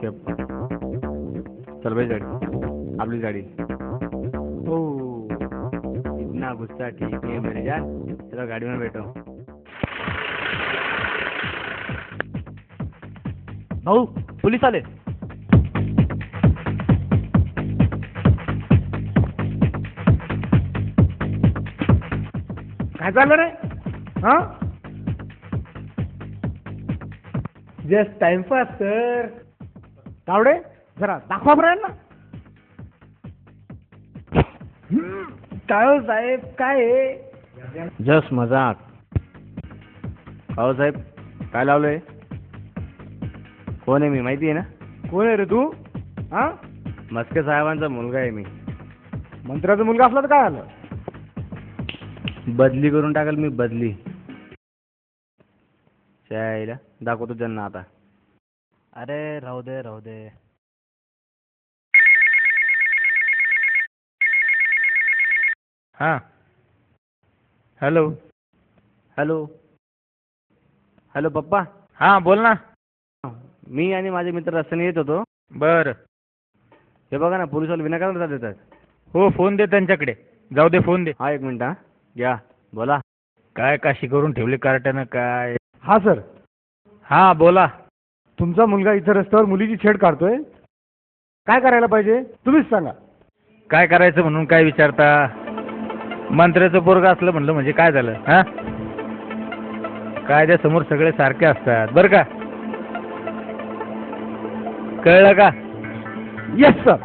okay चल भाई गाड़ी आपली गाड़ी ओ इतना गुस्सा ठीक है मेरे जान चलो गाड़ी में बैठो भाऊ पोलीस आले काय चाललं रे हा जस्ट टाइमपास सर तावडे जरा दाखवा बरं ना काय हो साहेब काय आहे जस्ट मजाक अहो साहेब काय लावलंय कोण आहे मी माहिती आहे ना कोण आहे रे तू हा मस्के साहेबांचा मुलगा आहे मी मंत्र्याचा मुलगा असला तर काय आलं बदली करून टाकाल मी बदली चायला दाखवतो त्यांना आता अरे राहू दे हां हॅलो हॅलो हॅलो पप्पा हां बोल ना मी आणि माझे मित्र रस्त्याने येत होतो बरं हे बघा ना पोलिसवाले विनाकारण देतात हो फोन दे त्यांच्याकडे जाऊ दे फोन दे हा एक मिनिट हा घ्या बोला काय काशी करून ठेवली कार्ट्यानं काय हा सर हां बोला तुमचा मुलगा इथं रस्त्यावर मुलीची छेड काढतोय काय करायला पाहिजे तुम्हीच सांगा काय करायचं म्हणून काय विचारता मंत्र्याचं पोरगं असलं म्हणलं म्हणजे काय झालं हां कायद्यासमोर सगळे सारखे असतात बरं का कळलं का येस सर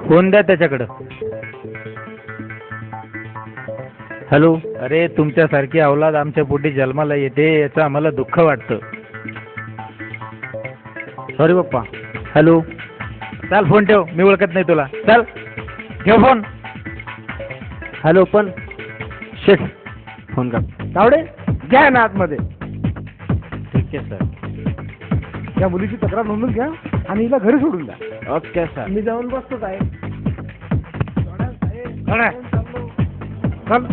फोन द्या त्याच्याकडं हॅलो अरे तुमच्यासारखी अवलाद आमच्या पोटी जन्माला येते याचं आम्हाला दुःख वाटतं सॉरी पप्पा हॅलो चाल फोन ठेव मी ओळखत नाही तुला चल ठेव फोन हॅलो पण शेट फोन कर तावडे घ्या ना आतमध्ये ठीक आहे सर त्या मुलीची तक्रार नोंदवून घ्या आणि हिला घरी सोडून द्या ओके सर मी जाऊन बसतो साहेब चल